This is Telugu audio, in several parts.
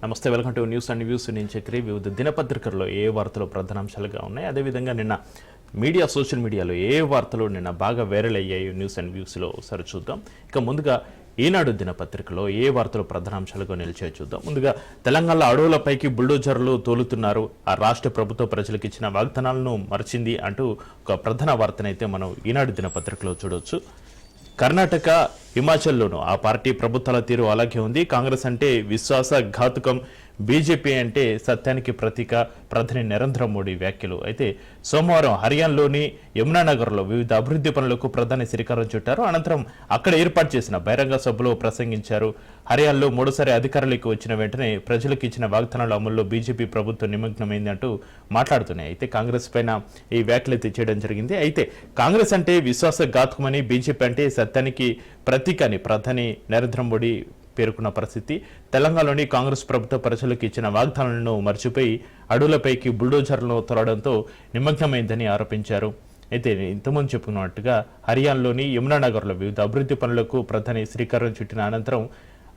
నమస్తే, welcome to news and views. నేను చక్రి. వివిధ దినపత్రికల్లో ఏ వార్తలు ప్రధానాంశాలుగా ఉన్నాయి, అదేవిధంగా నిన్న సోషల్ మీడియాలో ఏ వార్తలు నిన్న బాగా వైరల్ అయ్యాయి న్యూస్ అండ్ వ్యూస్లో ఒకసారి చూద్దాం. ఇక ముందుగా ఈనాడు దినపత్రికలో ఏ వార్తలు ప్రధానాంశాలుగా నిలిచాయో చూద్దాం. ముందుగా తెలంగాణలో అడవులపైకి బుల్డోజర్లు తోలుతున్నారు, ఆ రాష్ట్ర ప్రభుత్వ ప్రజలకు ఇచ్చిన వాగ్దానాలను మరిచింది అంటూ ఒక ప్రధాన వార్తనైతే మనం ఈనాడు దినపత్రికలో చూడవచ్చు. కర్ణాటక, హిమాచల్లోనూ ఆ పార్టీ ప్రభుత్వాల తీరు అలాగే ఉంది. కాంగ్రెస్ అంటే విశ్వాసఘాతుకం, బీజేపీ అంటే సత్యానికి ప్రతీక, ప్రధాని నరేంద్ర మోడీ వ్యాఖ్యలు. అయితే సోమవారం హర్యానాలోని యమునానగర్లో వివిధ అభివృద్ధి పనులకు ప్రధాని శ్రీకారం చుట్టారు. అనంతరం అక్కడ ఏర్పాటు చేసిన బహిరంగ సభలో ప్రసంగించారు. హర్యానాలో మూడోసారి అధికారులకు వచ్చిన వెంటనే ప్రజలకు ఇచ్చిన వాగ్దానాల అమల్లో బీజేపీ ప్రభుత్వం నిమగ్నమైంది అంటూ మాట్లాడుతున్నాయి. అయితే కాంగ్రెస్ పైన ఈ వ్యాఖ్యలు అయితే చేయడం జరిగింది. అయితే కాంగ్రెస్ అంటే విశ్వాసఘాతుకమని, బీజేపీ అంటే సత్యానికి ప్రతీక అని ప్రధాని నరేంద్ర మోడీ పేర్కొన్న పరిస్థితి. తెలంగాణలోని కాంగ్రెస్ ప్రభుత్వ ప్రజలకు ఇచ్చిన వాగ్దానాలను మర్చిపోయి అడవులపైకి బుల్డోజర్లను తొలడంతో నిమగ్నమైందని ఆరోపించారు. అయితే ఇంతకుముందు చెప్పుకున్నట్టుగా హర్యానాలోని యమునానగర్లో వివిధ అభివృద్ధి పనులకు ప్రధాని శ్రీకారం చుట్టిన అనంతరం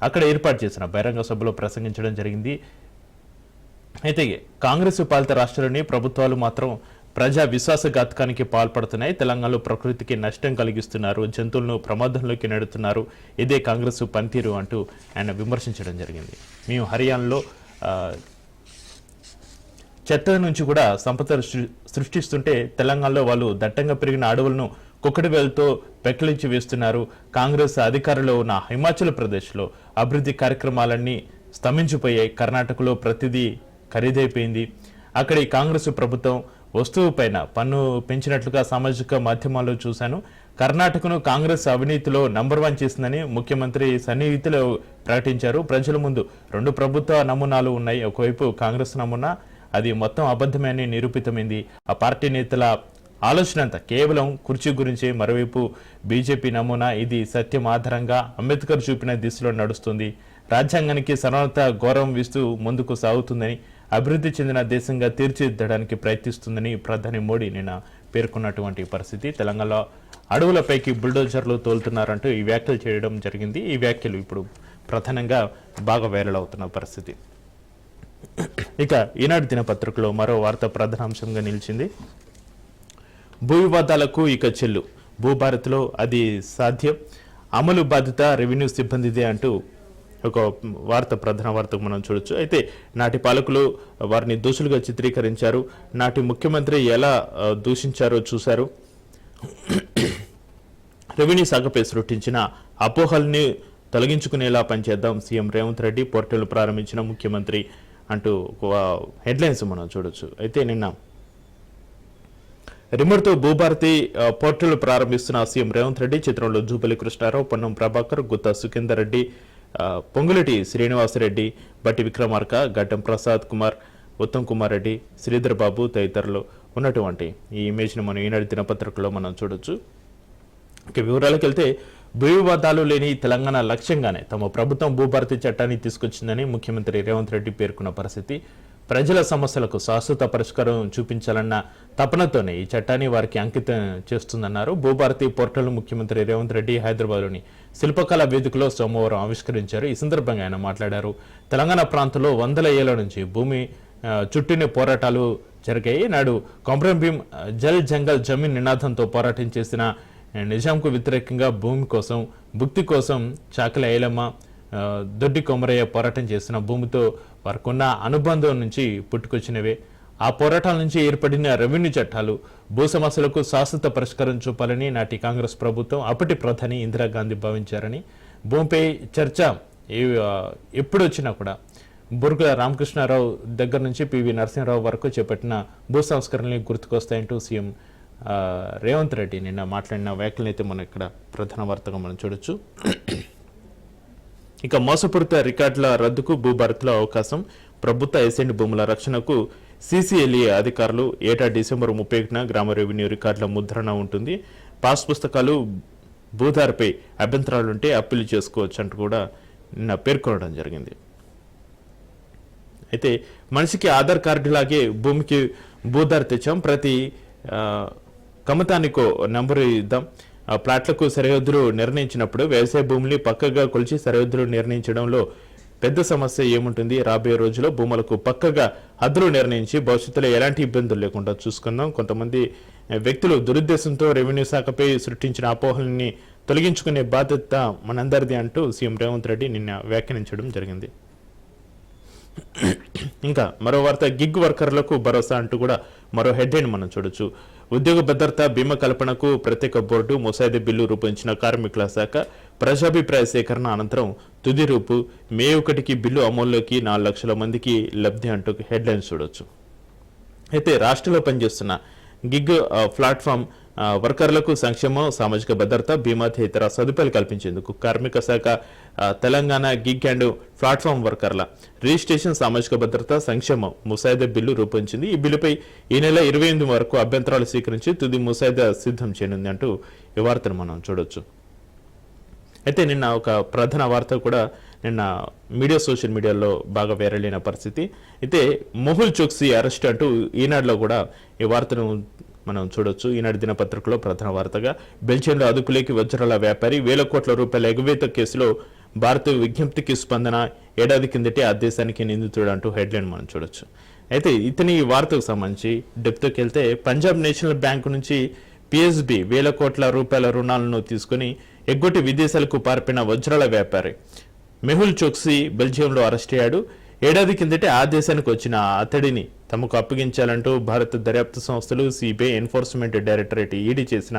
అక్కడ ఏర్పాటు చేసిన బహిరంగ సభలో ప్రసంగించడం జరిగింది. అయితే కాంగ్రెస్ పాలిత రాష్ట్రాల్లోని ప్రభుత్వాలు మాత్రం ప్రజా విశ్వాసఘాతకానికి పాల్పడుతున్నాయి, తెలంగాణలో ప్రకృతికి నష్టం కలిగిస్తున్నారు, జంతువులను ప్రమాదంలోకి నెడుతున్నారు, ఇదే కాంగ్రెస్ పనితీరు అంటూ ఆయన విమర్శించడం జరిగింది. మేము హర్యానాలో చెత్త నుంచి కూడా సంపద సృష్టిస్తుంటే తెలంగాణలో వాళ్ళు దట్టంగా పెరిగిన అడవులను కుక్కడి వేలతో పెకిలించి వేస్తున్నారు. కాంగ్రెస్ అధికారంలో ఉన్న హిమాచల్ ప్రదేశ్లో అభివృద్ధి కార్యక్రమాలన్నీ స్తంభించిపోయాయి. కర్ణాటకలో ప్రతిదీ ఖరీదైపోయింది. అక్కడ ఈ కాంగ్రెస్ ప్రభుత్వం వస్తువు పైన పన్ను పెంచినట్లుగా సామాజిక మాధ్యమాల్లో చూశాను. కర్ణాటకను కాంగ్రెస్ అవినీతిలో నంబర్ 1 చేసిందని ముఖ్యమంత్రి సన్నిహితులు ప్రకటించారు. ప్రజల ముందు 2 ప్రభుత్వ నమూనాలు ఉన్నాయి. ఒకవైపు కాంగ్రెస్ నమూనా, అది మొత్తం అబద్ధమే అని నిరూపితమైంది. ఆ పార్టీ నేతల ఆలోచన అంతా కేవలం కుర్చీ గురించే. మరోవైపు బీజేపీ నమూనా, ఇది సత్యం ఆధారంగా అంబేద్కర్ చూపిన దిశలో నడుస్తుంది, రాజ్యాంగానికి సర్వోన్నత గౌరవం ఇస్తూ ముందుకు సాగుతుందని, అభివృద్ధి చెందిన దేశంగా తీర్చిదిద్దడానికి ప్రయత్నిస్తుందని ప్రధాని మోడీ నిన్న పేర్కొన్నటువంటి పరిస్థితి. తెలంగాణలో అడవులపైకి బుల్డోజర్లు తోలుతున్నారంటూ ఈ వ్యాఖ్యలు చేయడం జరిగింది. ఈ వ్యాఖ్యలు ఇప్పుడు ప్రధానంగా బాగా వైరల్ అవుతున్న పరిస్థితి. ఇక ఈనాడు దినపత్రికలో మరో వార్త ప్రధానాంశంగా నిలిచింది. భూ వివాదాలకు ఇక చెల్లు, భూభారత్లో అది సాధ్యం, అమలు బాధ్యత రెవెన్యూ సిబ్బందిదే అంటూ ఒక వార్త, ప్రధాన వార్తకు మనం చూడొచ్చు. అయితే నాటి పాలకులు వారిని దోషులుగా చిత్రీకరించారు, నాటి ముఖ్యమంత్రి ఎలా దూషించారో చూశారు. రెవెన్యూ శాఖపై సృష్టించిన అపోహల్ని తొలగించుకునేలా పనిచేద్దాం, సీఎం రేవంత్ రెడ్డి పోర్టల్ ప్రారంభించిన ముఖ్యమంత్రి అంటూ హెడ్లైన్స్ మనం చూడొచ్చు. అయితే నిన్న రిమోట్తో భూభారతి పోర్టల్ ప్రారంభిస్తున్న సీఎం రేవంత్ రెడ్డి, చిత్రంలో జూపల్లి కృష్ణారావు, పొన్నం ప్రభాకర్, గుత్తా సుఖేందర్ రెడ్డి, పొంగులటి శ్రీనివాసరెడ్డి, బట్టి విక్రమార్క, గడ్డం ప్రసాద్ కుమార్, ఉత్తమ్ కుమార్ రెడ్డి, శ్రీధర్ బాబు తదితరులు ఉన్నటువంటి ఈ ఇమేజ్ని మనం ఈనాడు దినపత్రికలో మనం చూడొచ్చు. ఇక వివరాలకు వెళ్తే, భూ వివాదాలు లేని తెలంగాణ లక్ష్యంగానే తమ ప్రభుత్వం భూభారతి చట్టాన్ని తీసుకొచ్చిందని ముఖ్యమంత్రి రేవంత్ రెడ్డి పేర్కొన్న పరిస్థితి. ప్రజల సమస్యలకు శాశ్వత పరిష్కారం చూపించాలన్న తపనతోనే ఈ చట్టాన్ని వారికి అంకితం చేస్తుందన్నారు. భూభారతి పోర్టల్ ముఖ్యమంత్రి రేవంత్ రెడ్డి హైదరాబాద్లోని శిల్పకళా వేదికలో సోమవారం ఆవిష్కరించారు. ఈ సందర్భంగా ఆయన మాట్లాడారు. తెలంగాణ ప్రాంతంలో 100 ఏళ్ల నుంచి భూమి చుట్టూనే పోరాటాలు జరిగాయి. నాడు కొమరం భీం జల్ జంగల్ జమీన్ నినాదంతో పోరాటం చేసిన నిజాంకు వ్యతిరేకంగా భూమి కోసం, భుక్తి కోసం చాకలి ఐలమ్మ, దొడ్డి కొమరయ్య పోరాటం చేసిన భూమితో వారికున్న అనుబంధం నుంచి పుట్టుకొచ్చినవే. ఆ పోరాటాల నుంచి ఏర్పడిన రెవెన్యూ చట్టాలు భూ సమస్యలకు శాశ్వత పరిష్కారం చూపాలని నాటి కాంగ్రెస్ ప్రభుత్వం, అప్పటి ప్రధాని ఇందిరాగాంధీ భావించారని, భూమిపై చర్చ ఎప్పుడు వచ్చినా కూడా బుర్గుల రామకృష్ణారావు దగ్గర నుంచి పివి నరసింహరావు వరకు చేపట్టిన భూ సంస్కరణలు గుర్తుకొస్తాయంటూ సీఎం రేవంత్ రెడ్డి నిన్న మాట్లాడిన వ్యాఖ్యలను అయితే మనం ఇక్కడ ప్రధాన వార్తగా మనం చూడొచ్చు. ఇక మోసపూరిత రికార్డుల రద్దుకు భూభారత్లో అవకాశం, ప్రభుత్వ ఎసెంట్ భూముల రక్షణకు సీసీఎల్ఏ అధికారులు ఏటా డిసెంబర్ 31న గ్రామ రెవెన్యూ రికార్డుల ముద్రణ ఉంటుంది. పాస్ పుస్తకాలు, భూధారపై అభ్యంతరాలుంటే అప్పీల్ చేసుకోవచ్చు అంటూ కూడా నిన్న పేర్కొనడం జరిగింది. అయితే మనిషికి ఆధార్ కార్డు లాగే భూమికి భూధార తెచ్చాం, ప్రతి కమతానికో నెంబరు ఇద్దాం, ప్లాట్లకు సరిహద్దులు నిర్ణయించినప్పుడు వ్యవసాయ భూముల్ని పక్కగా కొలిచి సరిహద్దులు నిర్ణయించడంలో పెద్ద సమస్య ఏముంటుంది, రాబోయే రోజుల్లో భూములకు పక్కగా హద్దులు నిర్ణయించి భవిష్యత్తులో ఎలాంటి ఇబ్బందులు లేకుండా చూసుకుందాం. కొంతమంది వ్యక్తులు దురుద్దేశంతో రెవెన్యూ శాఖపై సృష్టించిన అపోహల్ని తొలగించుకునే బాధ్యత మనందరిది అంటూ సీఎం రేవంత్ రెడ్డి నిన్న వ్యాఖ్యానించడం జరిగింది. ఇంకా మరో వార్త, గిగ్ వర్కర్లకు భరోసా అంటూ కూడా మరో హెడ్లైన్ మనం చూడొచ్చు. ఉద్యోగ భద్రత బీమా కల్పనకు ప్రత్యేక బోర్డు ముసాయిదా బిల్లు రూపొందించిన కార్మికుల శాఖ ప్రజాభిప్రాయ సేకరణ అనంతరం తుది రూపు. మే 1కి బిల్లు అమల్లోకి 4 లక్షల మందికి లబ్ధి అంటూ హెడ్లైన్స్ చూడొచ్చు. అయితే రాష్ట్రంలో పనిచేస్తున్న గిగ్ ప్లాట్ఫామ్ వర్కర్లకు సంక్షేమం, సామాజిక భద్రత, బీమా తదితర సదుపాయాలు కల్పించేందుకు కార్మిక శాఖ తెలంగాణ గిగ్ అండ్ ప్లాట్ఫామ్ వర్కర్ల రిజిస్ట్రేషన్, సామాజిక భద్రత, సంక్షేమం ముసాయిదా బిల్లు రూపొందించింది. ఈ బిల్లుపై ఈ నెల 28 వరకు అభ్యంతరాలు స్వీకరించి తుది ముసాయిదా సిద్ధం చేయనుంది అంటూ ఈ వార్తను మనం చూడొచ్చు. అయితే నిన్న ఒక ప్రధాన వార్త కూడా నిన్న సోషల్ మీడియాలో బాగా వైరల్ అయిన పరిస్థితి. అయితే మెహుల్ చోక్సీ అరెస్ట్ అంటూ ఈనాడులో కూడా ఈ వార్తను మనం చూడొచ్చు. ఈనాడు దినపత్రికలో ప్రధాన వార్తగా బెల్జియంలో అదుపులోకి వజ్రాల వ్యాపారి, 1000 కోట్ల రూపాయల ఎగవేత కేసులో భారత విజ్ఞప్తికి స్పందన, ఏడాది కిందటే ఆ దేశానికి నిందితుడు అంటూ హెడ్లైన్ మనం చూడొచ్చు. అయితే ఇతని ఈ వార్తకు సంబంధించి డెప్త్కి వెళ్తే, పంజాబ్ నేషనల్ బ్యాంకు నుంచి పిఎస్బి 1000 కోట్ల రూపాయల రుణాలను తీసుకుని ఎగ్గొట్టి విదేశాలకు పారిపోయిన వజ్రాల వ్యాపారి మెహుల్ చోక్సీ బెల్జియంలో అరెస్ట్ అయ్యాడు. ఏడాది కిందటే ఆ దేశానికి వచ్చిన అతడిని తమకు అప్పగించాలంటూ భారత దర్యాప్తు సంస్థలు, సిబిఐ, ఎన్ఫోర్స్మెంట్ డైరెక్టరేట్ ఈడీ చేసిన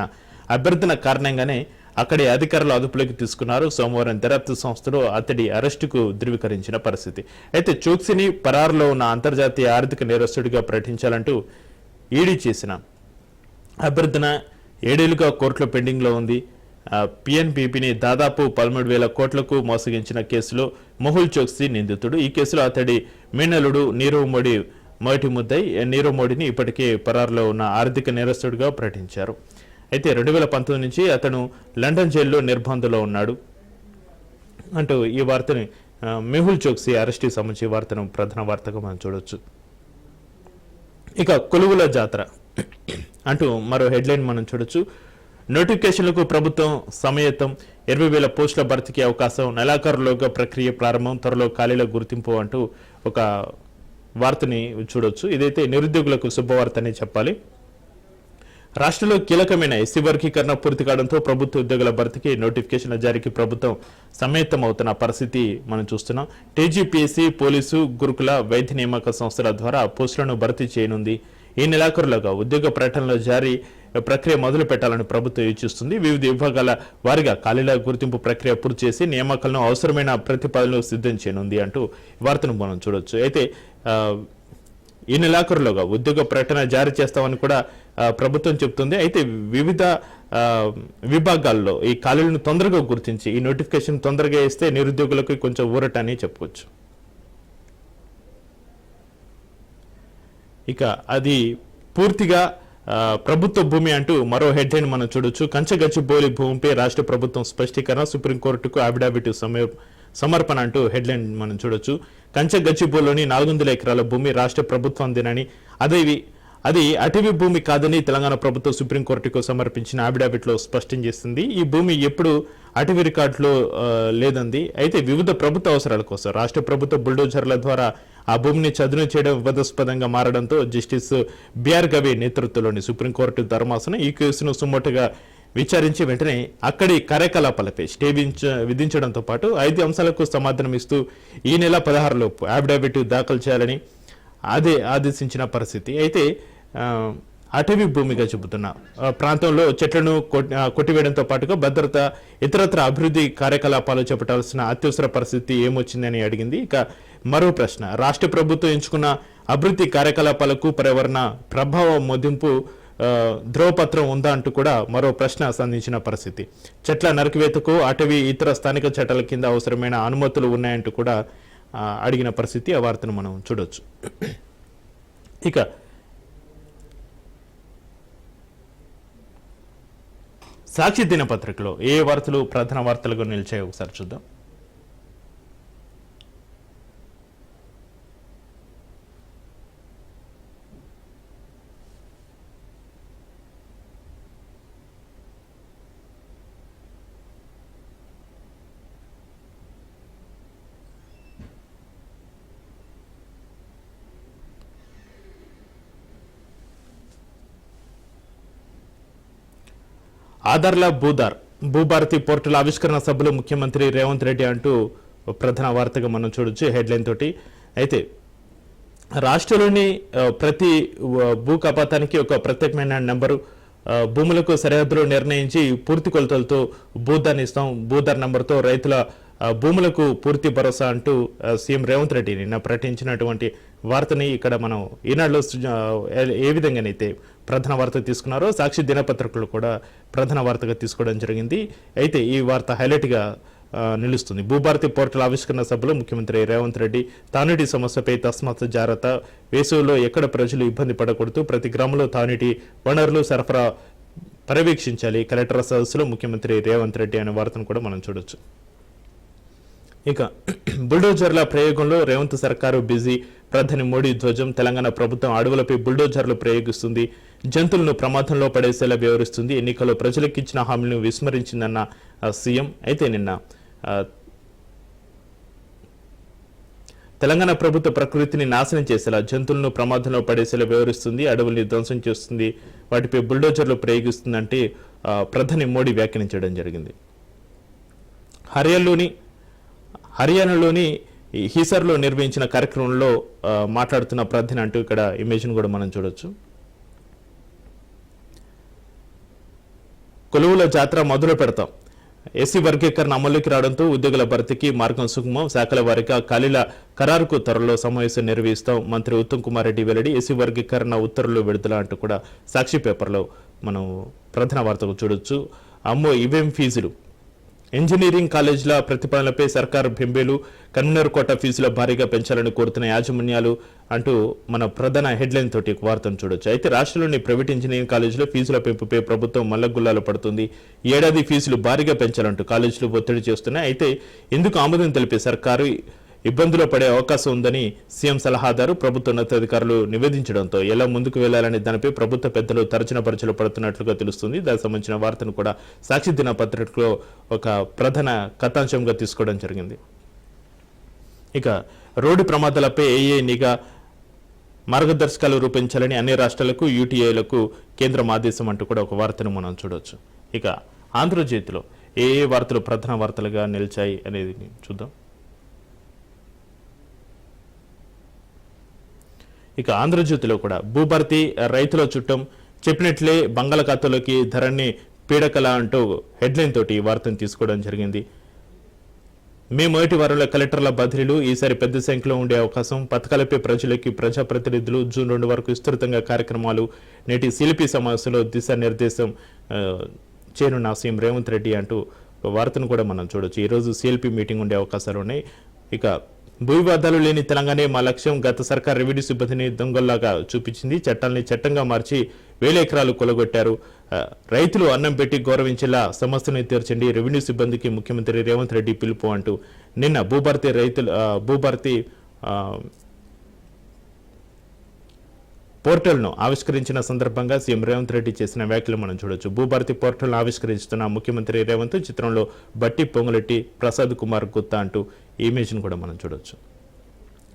అభ్యర్థన కారణంగానే అక్కడి అధికారులు అదుపులోకి తీసుకున్నారు. సోమవారం దర్యాప్తు సంస్థలు అతడి అరెస్టుకు ధృవీకరించిన పరిస్థితి. అయితే చోక్సీని పరారులో ఉన్న అంతర్జాతీయ ఆర్థిక నేరస్తుడిగా ప్రకటించాలంటూ ఈడీ చేసిన అభ్యర్థన 7 ఏళ్లుగా కోర్టులో పెండింగ్లో ఉంది. పిఎన్బిపిని దాదాపు 13,000 కోట్లకు మోసగించిన కేసులో మెహుల్ చోక్సీ నిందితుడు. ఈ కేసులో అతడి మేనల్లుడు నీరవ్ మోడీ మొదటి ముద్దాయి. నీరవ్ మోడీని ఇప్పటికే పరారులో ఉన్న ఆర్థిక నేరస్తుడిగా ప్రకటించారు. అయితే 2019 నుంచి అతను లండన్ జైల్లో నిర్బంధంలో ఉన్నాడు అంటూ ఈ వార్తని మెహుల్ చోక్సీ అరెస్టుకి సంబంధించి వార్తను ప్రధాన వార్తగా మనం చూడొచ్చు. ఇక కొలువుల జాతర అంటూ మరో హెడ్లైన్ మనం చూడొచ్చు. నోటిఫికేషన్లకు ప్రభుత్వం సమయతం, 20,000 పోస్టుల భర్తీకి అవకాశం, నెలాఖరులోగా ప్రక్రియ ప్రారంభం, త్వరలో ఖాళీల గుర్తింపు అంటూ ఒక వార్తని చూడొచ్చు. ఇదైతే నిరుద్యోగులకు శుభవార్త అని చెప్పాలి. రాష్ట్రంలో కీలకమైన ఎస్సీ వర్గీకరణ పూర్తి కావడంతో ప్రభుత్వ ఉద్యోగుల భర్తీకి నోటిఫికేషన్ల జారీకి ప్రభుత్వం సమ్మేతం అవుతున్న పరిస్థితి మనం చూస్తున్నాం. టీజీపీఎస్సీ, పోలీసు, గురుకుల, వైద్య నియామక సంస్థల ద్వారా పోస్టులను భర్తీ చేయనుంది. ఈ నెలాఖరులోగా ఉద్యోగ ప్రకటనల జారీ ప్రక్రియ మొదలు పెట్టాలని ప్రభుత్వం యోచిస్తుంది. వివిధ విభాగాల వారిగా ఖాళీల గుర్తింపు ప్రక్రియ పూర్తి చేసి నియామకాలను అవసరమైన ప్రతిపాదనలు సిద్ధం చేయనుంది అంటూ వార్తను మనం చూడొచ్చు. అయితే ఈ నెలాఖరులోగా ఉద్యోగ ప్రకటన జారీ చేస్తామని కూడా ప్రభుత్వం చెబుతుంది. అయితే వివిధ విభాగాల్లో ఈ ఖాళీలను తొందరగా గుర్తించి ఈ నోటిఫికేషన్ తొందరగా ఇస్తే నిరుద్యోగులకు కొంచెం ఊరట అని చెప్పుకోవచ్చు. ఇక అది పూర్తిగా ప్రభుత్వ భూమి అంటూ మరో హెడ్లైన్ మనం చూడొచ్చు. కంచగచ్చిబౌలి భూమిపై రాష్ట్ర ప్రభుత్వం స్పష్టీకరణ, సుప్రీంకోర్టుకు అఫిడవిట్ సమర్పణ అంటూ హెడ్లైన్ మనం చూడొచ్చు. కంచగచ్చిబౌలిలోని 400 ఎకరాల భూమి రాష్ట్ర ప్రభుత్వందేనని, అది అటవీ భూమి కాదని తెలంగాణ ప్రభుత్వం సుప్రీంకోర్టుకు సమర్పించిన అఫిడవిట్లో స్పష్టం చేస్తుంది. ఈ భూమి ఎప్పుడు అటవీ రికార్డులో లేదంది. అయితే వివిధ ప్రభుత్వ అవసరాల కోసం రాష్ట్ర ప్రభుత్వ బుల్డోజర్ల ద్వారా ఆ భూమిని చదును చేయడం వివాదాస్పదంగా మారడంతో జస్టిస్ బిఆర్ గవే నేతృత్వంలోని సుప్రీంకోర్టు ధర్మాసనం ఈ కేసును సుమోటుగా విచారించి వెంటనే అక్కడి కార్యకలాపాలపై స్టే విధించడంతో పాటు 5 అంశాలకు సమాధానం ఇస్తూ ఈ నెల 16 లోపు అఫిడవిట్ దాఖలు చేయాలని ఆదేశించిన పరిస్థితి. అయితే అటవీ భూమిగా చెబుతున్న ప్రాంతంలో చెట్లను కొట్టివేయడంతో పాటుగా భద్రత, ఇతరత్ర అభివృద్ధి కార్యకలాపాలు చేపట్టాల్సిన అత్యవసర పరిస్థితి ఏమొచ్చిందని అడిగింది. ఇక మరో ప్రశ్న, రాష్ట్ర ప్రభుత్వం ఎంచుకున్న అభివృద్ధి కార్యకలాపాలకు పర్యావరణ ప్రభావం మదింపు ధ్రువపత్రం ఉందా అంటూ కూడా మరో ప్రశ్న సంధించిన పరిస్థితి. చెట్ల నరికివేతకు అటవీ ఇతర స్థానిక చట్టాల కింద అవసరమైన అనుమతులు ఉన్నాయంటూ కూడా అడిగిన పరిస్థితి. ఆ వార్తను మనం చూడొచ్చు. ఇక సాక్షి దినపత్రికలో ఏ వార్తలు ప్రధాన వార్తలుగా నిలిచాయో ఒకసారి చూద్దాం. ఆధార్ల భూభారతి పోర్టల్ ఆవిష్కరణ సభలో ముఖ్యమంత్రి రేవంత్ రెడ్డి అంటూ ప్రధాన వార్తగా మనం చూడొచ్చు హెడ్లైన్ తోటి. అయితే రాష్ట్రంలోని ప్రతి భూ కపాతానికి ఒక ప్రత్యేకమైన నెంబరు, భూములకు సరిహద్దులు నిర్ణయించి పూర్తి కొలతలతో భూదాన్ని ఇస్తాం, భూదార్ నెంబర్తో రైతుల భూములకు పూర్తి భరోసా అంటూ సీఎం రేవంత్ రెడ్డి నిన్న ప్రకటించినటువంటి వార్తని ఇక్కడ మనం ఈనాడులో ఏ విధంగానైతే ప్రధాన వార్త తీసుకున్నారో సాక్షి దినపత్రికలు కూడా ప్రధాన వార్తగా తీసుకోవడం జరిగింది. అయితే ఈ వార్త హైలైట్గా నిలుస్తుంది. భూభారతి పోర్టల్ ఆవిష్కరణ సభలో ముఖ్యమంత్రి రేవంత్ రెడ్డి తాగునీటి సమస్యపై తస్మాత్ జాగ్రత్త, వేసవిలో ఎక్కడ ప్రజలు ఇబ్బంది పడకూడదు, ప్రతి గ్రామంలో తాగునీటి వనరులు సరఫరా పర్యవేక్షించాలి, కలెక్టర్ సదస్సులో ముఖ్యమంత్రి రేవంత్ రెడ్డి అనే వార్తను కూడా మనం చూడొచ్చు. ఇక బుల్డోజర్ల ప్రయోగంలో రేవంత్ సర్కారు బిజీ, ప్రధాని మోడీ ధ్వజం, తెలంగాణ ప్రభుత్వం అడవులపై బుల్డోజర్లు ప్రయోగిస్తుంది, జంతువులను ప్రమాదంలో పడేసేలా వ్యవహరిస్తుంది, ఎన్నికల్లో ప్రజలకు ఇచ్చిన హామీలను విస్మరించిందన్న సీఎం. అయితే నిన్న తెలంగాణ ప్రభుత్వ ప్రకృతిని నాశనం చేసేలా, జంతువులను ప్రమాదంలో పడేసేలా వ్యవహరిస్తుంది, అడవుల్ని ధ్వంసం చేస్తుంది, వాటిపై బుల్డోజర్లు ప్రయోగిస్తుందంటే ప్రధాని మోడీ వ్యాఖ్యానించడం జరిగింది. హర్యానాలోని హిసార్లో నిర్వహించిన కార్యక్రమంలో మాట్లాడుతున్న ప్రధాని అంటూ ఇక్కడ ఇమేజ్ను కూడా మనం చూడొచ్చు. కొలువుల జాతర మొదలు పెడతాం, ఎస్సీ వర్గీకరణ అమలుకి రావడంతో ఉద్యోగుల భర్తీకి మార్గం సుగమం, శాఖల వారీగా ఖాళీల ఖరారుకు త్వరలో సమావేశం నిర్వహిస్తాం, మంత్రి ఉత్తమ్ కుమార్ రెడ్డి వెల్లడి, ఎస్సీ వర్గీకరణ ఉత్తర్వులు విడుదల అంటూ కూడా సాక్షి పేపర్లో మనం ప్రధాన వార్తకు చూడొచ్చు. అమ్మో ఇవేం ఫీజులు, ఇంజనీరింగ్ కాలేజీల ప్రతిపాదనలపై సర్కారు బెంబేలు, కన్వీనర్ కోట ఫీజుల భారీగా పెంచాలని కోరుతున్న యాజమాన్యాలు అంటూ మన ప్రధాన హెడ్లైన్ తోటి వార్తను చూడొచ్చు. అయితే రాష్ట్రంలోని ప్రైవేట్ ఇంజనీరింగ్ కాలేజీలో ఫీజుల పెంపుపై ప్రభుత్వం మల్లగుల్లాలు పడుతుంది. ఏడాది ఫీజులు భారీగా పెంచాలంటూ కాలేజీలు ఒత్తిడి చేస్తున్నాయి. అయితే ఇందుకు ఆమోదం తెలిపే సర్కారు ఇబ్బందులో పడే అవకాశం ఉందని సీఎం సలహాదారు, ప్రభుత్వ ఉన్నతాధికారులు నివేదించడంతో ఎలా ముందుకు వెళ్లాలనే దానిపై ప్రభుత్వ పెద్దలు తర్జన పరచలు పడుతున్నట్లుగా తెలుస్తుంది. దానికి సంబంధించిన వార్తను కూడా సాక్షి దినపత్రికలో ఒక ప్రధాన కథాంశంగా తీసుకోవడం జరిగింది. ఇక రోడ్డు ప్రమాదాలపై ఏఏ నిఘా మార్గదర్శకాలు రూపొందించాలని అన్ని రాష్ట్రాలకు యూటీఐలకు కేంద్రం ఆదేశం అంటూ కూడా ఒక వార్తను మనం చూడవచ్చు. ఇక ఆంధ్రజ్యోతిలో ఏ వార్తలు ప్రధాన వార్తలుగా నిలిచాయి అనేది చూద్దాం. ఇక ఆంధ్రజ్యోతిలో కూడా భూభారతి రైతుల చుట్టం, చెప్పినట్లే బంగాళాఖాతంలోకి ధరణి పీడకల అంటూ హెడ్లైన్ తోటి ఈ వార్తను తీసుకోవడం జరిగింది. మే మొదటి వారంలో కలెక్టర్ల బదిలీలు, ఈసారి పెద్ద సంఖ్యలో ఉండే అవకాశం, పథకాలపై ప్రజలకి ప్రజాప్రతినిధులు, జూన్ 2 వరకు విస్తృతంగా కార్యక్రమాలు, నేటి సిలిపి సమావేశంలో దిశానిర్దేశం చేయనున్న సీఎం రేవంత్ రెడ్డి అంటూ వార్తను కూడా మనం చూడొచ్చు. ఈరోజు సిఎల్పి మీటింగ్ ఉండే అవకాశాలు ఉన్నాయి. ఇక భూ వివాదాలు లేని తెలంగాణ మా లక్ష్యం, గత సర్కార్ రెవెన్యూ సిబ్బందిని దొంగల్లాగా చూపించింది, చట్టాలని చట్టంగా మార్చి 1000 ఎకరాలు కొలగొట్టారు, రైతులు అన్నం పెట్టి గౌరవించేలా సమస్యను తీర్చండి, రెవెన్యూ సిబ్బందికి ముఖ్యమంత్రి రేవంత్ రెడ్డి పిలుపు అంటూ నిన్న భూభారతి పోర్టల్ను ఆవిష్కరించిన సందర్భంగా సీఎం రేవంత్ రెడ్డి చేసిన వ్యాఖ్యలు మనం చూడొచ్చు. భూభారతి పోర్టల్ను ఆవిష్కరిస్తున్న ముఖ్యమంత్రి రేవంత్, చిత్రంలో బట్టి పొంగులెట్టి, ప్రసాద్ కుమార్ గుత్తా అంటూ ఈ ఇమేజ్ను కూడా మనం చూడొచ్చు.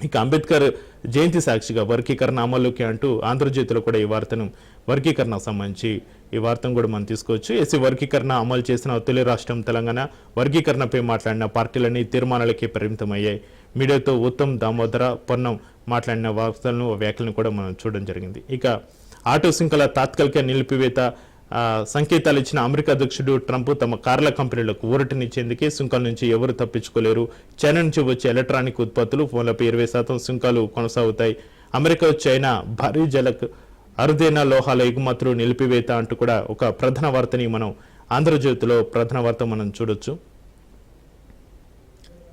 ఇక అంబేద్కర్ జయంతి సాక్షిగా వర్గీకరణ అమలుకి అంటూ ఆంధ్రజ్యోతిలో కూడా ఈ వార్తను వర్గీకరణకు సంబంధించి ఈ వార్తను కూడా మనం తీసుకోవచ్చు. ఎస్సీ వర్గీకరణ అమలు చేసిన తొలి రాష్ట్రం తెలంగాణ, వర్గీకరణపై మాట్లాడిన పార్టీలన్నీ తీర్మానాలకే పరిమితమయ్యాయి, మీడియాతో ఉత్తమ్, దామోదర, పొన్నం మాట్లాడిన వార్తలను వ్యాఖ్యలను కూడా మనం చూడడం జరిగింది. ఇక ఆటో సుంకాల తాత్కాలిక నిలిపివేత సంకేతాలు ఇచ్చిన అమెరికా అధ్యక్షుడు ట్రంప్, తమ కార్ల కంపెనీలకు ఊరటనిచ్చేందుకే సుంకాల నుంచి ఎవరు తప్పించుకోలేరు, చైనా నుంచి వచ్చే ఎలక్ట్రానిక్ ఉత్పత్తులు, ఫోన్లపై 20% సుంకాలు కొనసాగుతాయి, అమెరికా చైనా భారీ అరుదైన లోహాల ఎగుమతులు నిలిపివేత అంటూ కూడా ఒక ప్రధాన వార్తని మనం ఆంధ్రజ్యోతిలో ప్రధాన వార్త మనం చూడొచ్చు.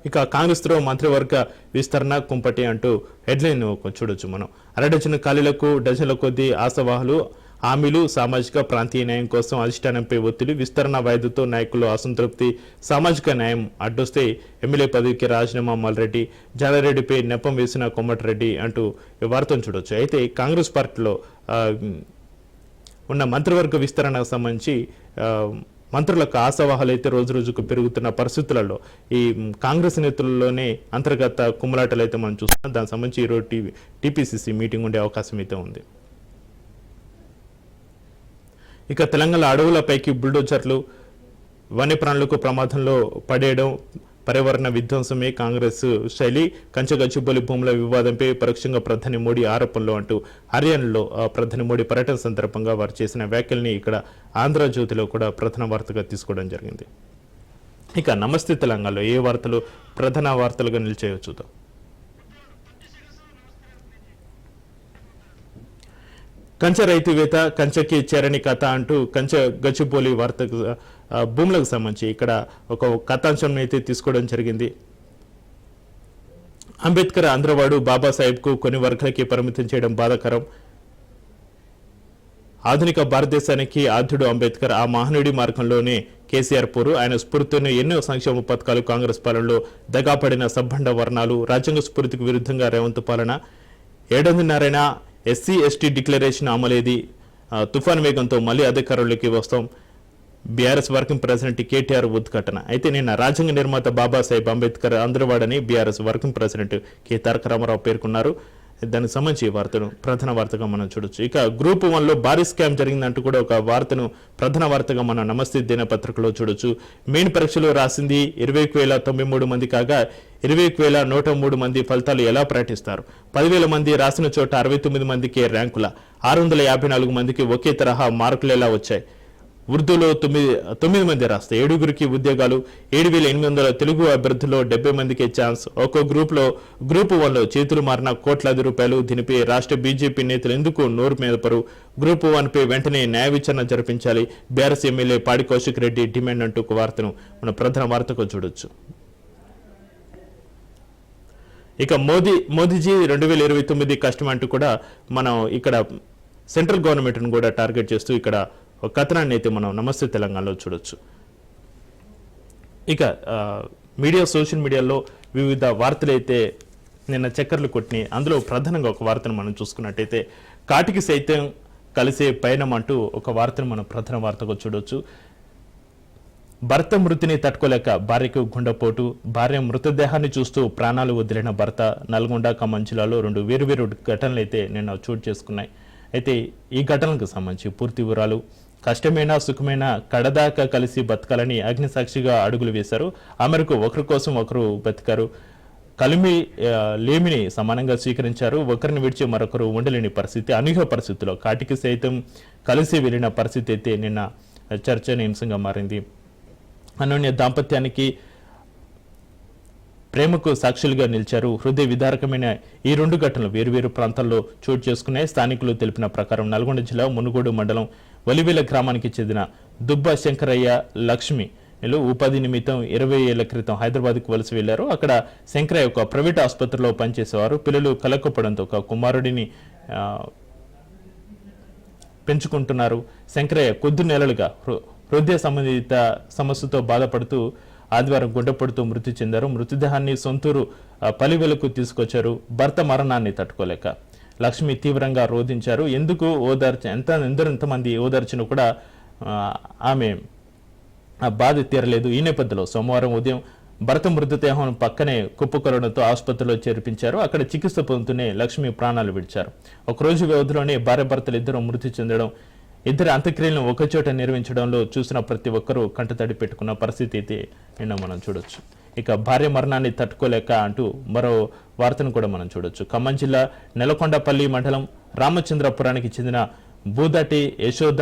ఇక కాంగ్రెస్లో మంత్రివర్గ విస్తరణ కుంపటి అంటూ హెడ్లైన్ చూడొచ్చు మనం. అరడజను ఖాళీలకు డజన్ల కొద్దీ ఆశావాహులు, హామీలు, సామాజిక ప్రాంతీయ న్యాయం కోసం అధిష్టానంపై ఒత్తిడి, విస్తరణ వాయిదాతో నాయకులు అసంతృప్తి, సామాజిక న్యాయం అడ్డొస్తే ఎమ్మెల్యే పదవికి రాజీనామా మల్రెడ్డి, జాలారెడ్డిపై నెపం వేసిన కోమటిరెడ్డి అంటూ ఈ వార్తను చూడొచ్చు. అయితే కాంగ్రెస్ పార్టీలో ఉన్న మంత్రివర్గ విస్తరణకు సంబంధించి మంత్రులకు ఆశావాహాలు అయితే రోజు రోజుకు పెరుగుతున్న పరిస్థితులలో ఈ కాంగ్రెస్ నేతల్లోనే అంతర్గత కుమ్మలాటలు అయితే మనం చూస్తున్నాం. దానికి సంబంధించి ఈరోజు టీపీసీసీ మీటింగ్ ఉండే అవకాశం అయితే ఉంది. ఇక తెలంగాణ అడవులపైకి బుల్డోజర్లు వన్యప్రాణులకు ప్రమాదంలో పడేయడం పర్యావరణ విధ్వంసమే కాంగ్రెస్ శైలి, కంచగచ్చిబౌలి భూముల వివాదంపై పరోక్షంగా ప్రధాని మోడీ ఆరోపణలు అంటూ హర్యానాలో ప్రధాని మోడీ పర్యటన సందర్భంగా వారు చేసిన వ్యాఖ్యల్ని ఇక్కడ ఆంధ్రజ్యోతిలో కూడా ప్రధాన వార్తగా తీసుకోవడం జరిగింది. ఇక నమస్తే తెలంగాణలో ఏ వార్తలు ప్రధాన వార్తలుగా నిలిచాయో చూద్దాం. కంచె రైతువేత కంచెకి చేరని కథ అంటూ కంచె గచ్చిబౌలి వార్త భూములకు సంబంధించి ఇక్కడ ఒక కథాంశం అయితే తీసుకోవడం జరిగింది. అంబేద్కర్ ఆంధ్రవాడు బాబాసాహెబ్కు కొన్ని వర్గాలకి పరిమితం చేయడం బాధాకరం. ఆధునిక భారతదేశానికి ఆద్యుడు అంబేద్కర్, ఆ మహనీయుడి మార్గంలోనే కేసీఆర్ పోరు. ఆయన స్ఫూర్తితోనే ఎన్నో సంక్షేమ పథకాలు కాంగ్రెస్ పాలనలో దగాపడిన సబ్బండ వర్ణాలు, రాజ్యాంగ స్ఫూర్తికి విరుద్ధంగా రేవంత్ పాలన, 700 ఎస్సీ ఎస్టీ డిక్లరేషన్ అమలేది, తుఫాన్ వేగంతో మళ్లీ అధికారంలోకి వస్తాం, బీఆర్ఎస్ వర్కింగ్ ప్రెసిడెంట్ కేటీఆర్ ఉద్ఘాటన. అయితే నిన్న రాజ్యాంగ నిర్మాత బాబాసాహెబ్ అంబేద్కర్ ఆంధ్రవాడని BRS working president K Taraka Ramarao పేర్కొన్నారు. దానికి సంబంధించి వార్తను ప్రధాన వార్తగా మనం చూడొచ్చు. ఇక గ్రూప్ 1లో భారీ స్కామ్ జరిగిందంటూ కూడా ఒక వార్తను ప్రధాన వార్తగా మనం నమస్తే దినపత్రికలో చూడొచ్చు. మెయిన్ పరీక్షలో రాసింది 20,093 మంది కాగా 20,103 మంది ఫలితాలు ఎలా ప్రకటిస్తారు? 10,000 మంది రాసిన చోట 69 మందికి ర్యాంకుల, 654 మందికి ఒకే తరహా మార్కులు ఎలా వచ్చాయి? ఉర్దూలో 9 మంది రాస్తే 7గురికి ఉద్యోగాలు, 7,800 తెలుగు అభ్యర్థుల్లో 70 మందికి ఛాన్స్. ఒక్కో గ్రూప్ 1లో చేతులు మారిన కోట్లాది రూపాయలు. దీనిపై రాష్ట్ర బీజేపీ నేతలు ఎందుకు నోరు మీదపరు? గ్రూప్ 1పై వెంటనే న్యాయ విచారణ జరిపించాలి, బీఆర్ఎస్ ఎమ్మెల్యే పాడి కౌశిక్ రెడ్డి డిమాండ్ అంటూ ఒక వార్తను మన ప్రధాన వార్తకు చూడొచ్చు. ఇక మోదీజీ 2029 కష్టం అంటూ కూడా మనం ఇక్కడ సెంట్రల్ గవర్నమెంట్ను కూడా టార్గెట్ చేస్తూ ఇక్కడ ఒక కథనాన్ని అయితే మనం నమస్తే తెలంగాణలో చూడొచ్చు. ఇక సోషల్ మీడియాలో వివిధ వార్తలు అయితే నిన్న చక్కర్లు కొట్టినాయి. అందులో ప్రధానంగా ఒక వార్తను మనం చూసుకున్నట్టయితే కాటికి సైతం కలిసే పయనం అంటూ ఒక వార్తను మనం ప్రధాన వార్తగా చూడొచ్చు. భర్త మృతిని తట్టుకోలేక భార్యకు గుండెపోటు, భార్య మృతదేహాన్ని చూస్తూ ప్రాణాలు వదిలిన భర్త. నల్గొండ ఖమ్మం జిల్లాలో 2 వేరువేరు ఘటనలు అయితే నిన్న చోటు చేసుకున్నాయి. అయితే ఈ ఘటనలకు సంబంధించి పూర్తి వివరాలు, కష్టమైనా సుఖమైనా కడదాకా కలిసి బతకాలని అగ్నిసాక్షిగా అడుగులు వేశారు. ఆ మేరకు ఒకరి కోసం ఒకరు బతికారు. లేమిని సమానంగా స్వీకరించారు. ఒకరిని విడిచి మరొకరు ఉండలేని పరిస్థితి, అనూహ్య పరిస్థితుల్లో కాటికి సైతం కలిసి వెళ్లిన పరిస్థితి అయితే నిన్న చర్చనీయాంశంగా మారింది. అనన్య దాంపత్యానికి ప్రేమకు సాక్షులుగా నిలిచారు. హృదయ విదారకమైన ఈ 2 ఘటనలు వేరువేరు ప్రాంతాల్లో చోటు చేసుకున్నాయి. స్థానికులు తెలిపిన ప్రకారం నల్గొండ జిల్లా మునుగోడు మండలం వలివేల గ్రామానికి చెందిన దుబ్బ శంకరయ్య, లక్ష్మి ఉపాధి నిమిత్తం 20 ఏళ్ల క్రితం హైదరాబాద్కు వలస వెళ్లారు. అక్కడ శంకరయ్య ఒక ప్రైవేట్ ఆసుపత్రిలో పనిచేసేవారు. పిల్లలు కలగకపోవడంతో ఒక కుమారుడిని పెంచుకుంటున్నారు. శంకరయ్య కొద్ది నెలలుగా హృదయ సంబంధిత సమస్యతో బాధపడుతూ ఆదివారం గుండెపోటుతో మృతి చెందారు. మృతదేహాన్ని సొంతూరు పలివెలకు తీసుకొచ్చారు. భర్త మరణాన్ని తట్టుకోలేక లక్ష్మి తీవ్రంగా రోధించారు. ఎందుకు ఎంతమంది ఓదార్చినా కూడా ఆమె బాధ తీరలేదు. ఈ నేపథ్యంలో సోమవారం ఉదయం భర్త మృతదేహం పక్కనే కుప్పకొలడంతో ఆసుపత్రిలో చేర్పించారు. అక్కడ చికిత్స పొందుతూనే లక్ష్మి ప్రాణాలు విడిచారు. ఒకరోజు వ్యవధిలోనే భార్యాభర్తలు ఇద్దరు మృతి చెందడం, ఇద్దరు అంత్యక్రియలను ఒకచోట నిర్వహించడంలో చూసిన ప్రతి ఒక్కరూ కంటతడి పెట్టుకున్న పరిస్థితి అయితే నిన్న మనం చూడొచ్చు. ఇక భార్య మరణాన్ని తట్టుకోలేక అంటూ మరో వార్తను కూడా మనం చూడొచ్చు. ఖమ్మం జిల్లా నెలకొండపల్లి మండలం రామచంద్రపురానికి చెందిన బూదటి యశోద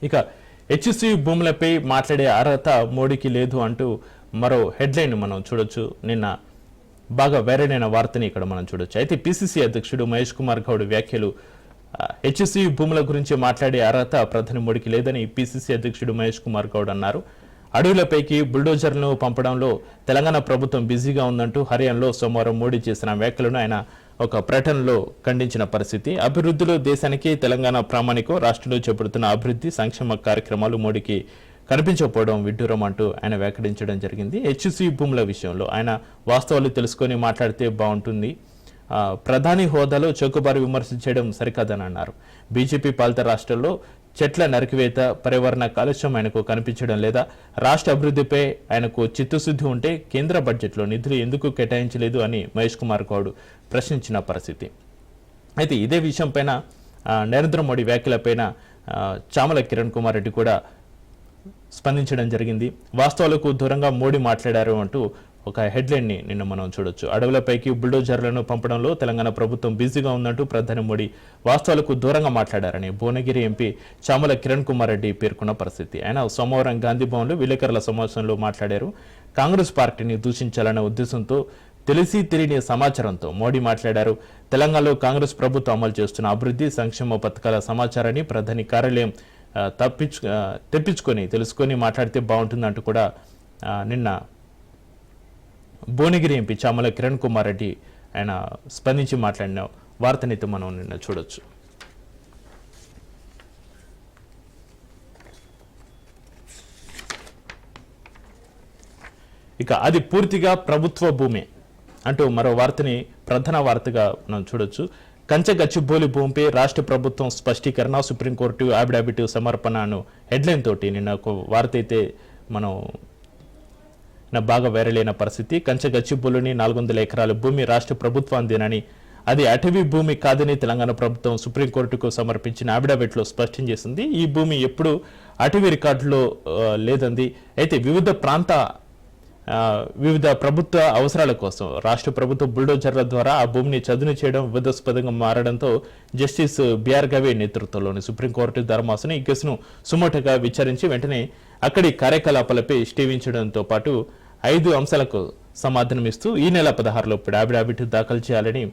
ఇక హెచ్సి భూములపై మాట్లాడే అర్హత మోడీకి లేదు అంటూ మరో హెడ్లైన్ మనం చూడొచ్చు. నిన్న బాగా వైరల్ వార్తని ఇక్కడ మనం చూడొచ్చు. అయితే పిసిసి అధ్యక్షుడు మహేష్ కుమార్ గౌడ్ వ్యాఖ్యలు, హెచ్సి భూముల గురించి మాట్లాడే అర్హత ప్రధాని మోడీకి లేదని పిసిసి అధ్యక్షుడు మహేష్ కుమార్ గౌడ్ అన్నారు. అడవులపైకి బుల్డోజర్లను పంపడంలో తెలంగాణ ప్రభుత్వం బిజీగా ఉందంటూ హర్యానాలో సోమవారం మోడీ చేసిన వ్యాఖ్యలను ఆయన ఒక ప్రకటనలో ఖండించిన పరిస్థితి. అభివృద్ధిలో దేశానికి తెలంగాణ ప్రామాణికం, రాష్ట్రంలో చేపడుతున్న అభివృద్ధి సంక్షేమ కార్యక్రమాలు మోడీకి కనిపించకపోవడం విడ్డూరం అంటూ ఆయన వ్యాఖ్యానించడం జరిగింది. హెచ్సి భూముల విషయంలో ఆయన వాస్తవాలు తెలుసుకొని మాట్లాడితే బాగుంటుంది. ప్రధాని హోదాలో చౌకబారు విమర్శ చేయడం సరికాదని అన్నారు. బీజేపీ పాలిత రాష్ట్రాల్లో చెట్ల నరికివేత, పర్యావరణ కాలుష్యం ఆయనకు కనిపించడం లేదా? రాష్ట్ర అభివృద్ధిపై ఆయనకు చిత్తశుద్ధి ఉంటే కేంద్ర బడ్జెట్లో నిధులు ఎందుకు కేటాయించలేదు అని మహేష్ కుమార్ గౌడ్ ప్రశ్నించిన పరిస్థితి. అయితే ఇదే విషయం పైన నరేంద్ర మోడీ వ్యాఖ్యలపైన చామల కిరణ్ కుమార్ రెడ్డి కూడా స్పందించడం జరిగింది. వాస్తవాలకు దూరంగా మోడీ మాట్లాడారు అంటూ ఒక హెడ్లైన్ని నిన్న మనం చూడొచ్చు. అడవులపైకి బుల్డోజర్లను పంపడంలో తెలంగాణ ప్రభుత్వం బిజీగా ఉందంటూ ప్రధాని మోడీ వాస్తవాలకు దూరంగా మాట్లాడారని భువనగిరి ఎంపీ చామల కిరణ్ కుమార్ రెడ్డి పేర్కొన్న పరిస్థితి. ఆయన సోమవారం గాంధీ భవన్లో విలేకరుల సమావేశంలో మాట్లాడారు. కాంగ్రెస్ పార్టీని దూషించాలనే ఉద్దేశంతో తెలిసి తెలియని సమాచారంతో మోడీ మాట్లాడారు. తెలంగాణలో కాంగ్రెస్ ప్రభుత్వం అమలు చేస్తున్న అభివృద్ధి సంక్షేమ పథకాల సమాచారాన్ని ప్రధాని కార్యాలయం తెప్పించుకొని తెలుసుకొని మాట్లాడితే బాగుంటుందంటూ కూడా నిన్న భువనగిరి ఎంపీ చామల కిరణ్ కుమార్ రెడ్డి ఆయన స్పందించి మాట్లాడిన వార్తనైతే మనం నిన్న చూడొచ్చు. ఇక అది పూర్తిగా ప్రభుత్వ భూమి అంటూ మరో వార్తని ప్రధాన వార్తగా మనం చూడొచ్చు. కంచె గచ్చిబౌలి భూమిపై రాష్ట్ర ప్రభుత్వం స్పష్టీకరణ, సుప్రీంకోర్టు అఫిడవిట్ సమర్పణను హెడ్లైన్ తోటి నిన్న ఒక వార్త అయితే మనం బాగా వైరలైన పరిస్థితి. కంచె గచ్చిబౌలిని 400 ఎకరాల భూమి రాష్ట్ర ప్రభుత్వాందేనని, అది అటవీ భూమి కాదని తెలంగాణ ప్రభుత్వం సుప్రీంకోర్టుకు సమర్పించిన అఫిడవిట్లో స్పష్టం చేసింది. ఈ భూమి ఎప్పుడు అటవీ రికార్డులో లేదంది. అయితే వివిధ ప్రభుత్వ అవసరాల కోసం రాష్ట్ర ప్రభుత్వ బుల్డోజర్ల ద్వారా ఆ భూమిని చదును చేయడం వివాదాస్పదంగా మారడంతో జస్టిస్ బిఆర్ గవే నేతృత్వంలోని సుప్రీంకోర్టు ధర్మాసనం ఈ కేసును సుమోటోగా విచారించి వెంటనే అక్కడి కార్యకలాపాలపై స్టే విధించడంతో పాటు 5 అంశాలకు సమాధానమిస్తూ ఈ నెల 16లోపు అఫిడవిట్ దాఖలు చేయాలని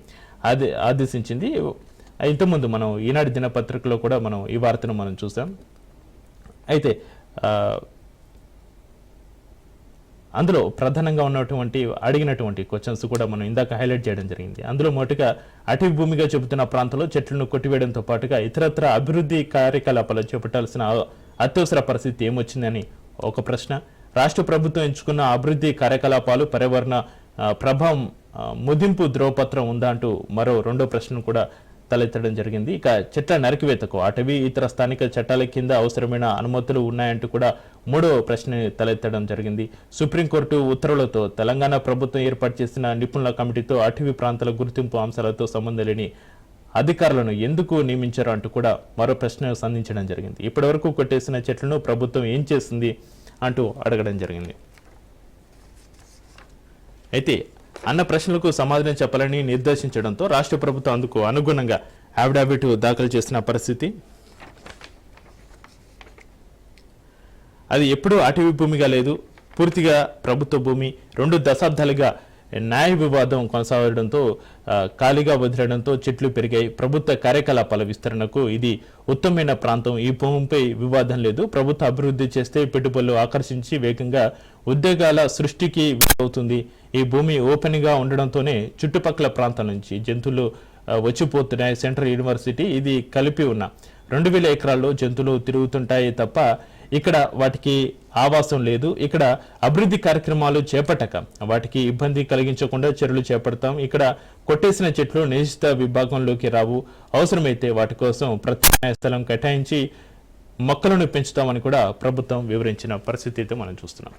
ఆదేశించింది. ఇంతకుముందు మనం ఈనాడు దినపత్రికలో కూడా మనం ఈ వార్తను మనం చూసాం. అయితే అందులో ప్రధానంగా ఉన్నటువంటి అడిగినటువంటి క్వశ్చన్స్ కూడా మనం ఇందాక హైలైట్ చేయడం జరిగింది. అందులో మొదటిగా అటవీ భూమిగా చెబుతున్న ప్రాంతంలో చెట్లను కొట్టివేయడంతో పాటుగా ఇతరత్ర అభివృద్ధి కార్యకలాపాలు చేపట్టాల్సిన అత్యవసర పరిస్థితి ఏమొచ్చిందని ఒక ప్రశ్న. రాష్ట్ర ప్రభుత్వం ఎంచుకున్న అభివృద్ధి కార్యకలాపాలు పర్యావరణ ప్రభావం ముదింపు ధ్రువపత్రం ఉందా అంటూ మరో రెండో ప్రశ్నను కూడా తలెత్తడం జరిగింది. ఇక చెట్ల నరికివేతకు అటవీ ఇతర స్థానిక చట్టాల కింద అవసరమైన అనుమతులు ఉన్నాయంటూ కూడా మూడో ప్రశ్న తలెత్తడం జరిగింది. సుప్రీంకోర్టు ఉత్తర్వులతో తెలంగాణ ప్రభుత్వం ఏర్పాటు చేసిన నిపుణుల కమిటీతో అటవీ ప్రాంతాల గుర్తింపు అంశాలతో సంబంధం లేని అధికారులను ఎందుకు నియమించారు అంటూ కూడా మరో ప్రశ్న సంధించడం జరిగింది. ఇప్పటివరకు కొట్టేసిన చెట్లను ప్రభుత్వం ఏం చేసింది అంటూ అడగడం జరిగింది. అయితే అన్న ప్రశ్నలకు సమాధానం చెప్పాలని నిర్దేశించడంతో రాష్ట్ర ప్రభుత్వం అందుకు అనుగుణంగా అఫిడవిట్ దాఖలు చేసిన పరిస్థితి. అది ఎప్పుడూ అటవీ భూమిగా లేదు, పూర్తిగా ప్రభుత్వ భూమి. 2 దశాబ్దాలుగా న్యాయ వివాదం కొనసాగడంతో ఖాళీగా వదిలడంతో చెట్లు పెరిగాయి. ప్రభుత్వ కార్యకలాపాల విస్తరణకు ఇది ఉత్తమమైన ప్రాంతం. ఈ భూమిపై వివాదం లేదు. ప్రభుత్వ అభివృద్ధి చేస్తే పెట్టుబడులు ఆకర్షించి వేగంగా ఉద్యోగాల సృష్టికి అవుతుంది. ఈ భూమి ఓపెన్ గా ఉండడంతోనే చుట్టుపక్కల ప్రాంతాల నుంచి జంతువులు వచ్చిపోతున్నాయి. సెంట్రల్ యూనివర్సిటీ ఇది కలిపి ఉన్న 2000 ఎకరాల్లో జంతువులు తిరుగుతుంటాయి తప్ప ఇక్కడ వాటికి ఆవాసం లేదు. ఇక్కడ అభివృద్ధి కార్యక్రమాలు చేపట్టక వాటికి ఇబ్బంది కలిగించకుండా చర్యలు చేపడతాం. ఇక్కడ కొట్టేసిన చెట్లు నిశ్చిత విభాగంలోకి రావు. అవసరమైతే వాటి కోసం ప్రత్యామ్నాయ స్థలం కేటాయించి మొక్కలను పెంచుతామని కూడా ప్రభుత్వం వివరించిన పరిస్థితి అయితే మనం చూస్తున్నాం.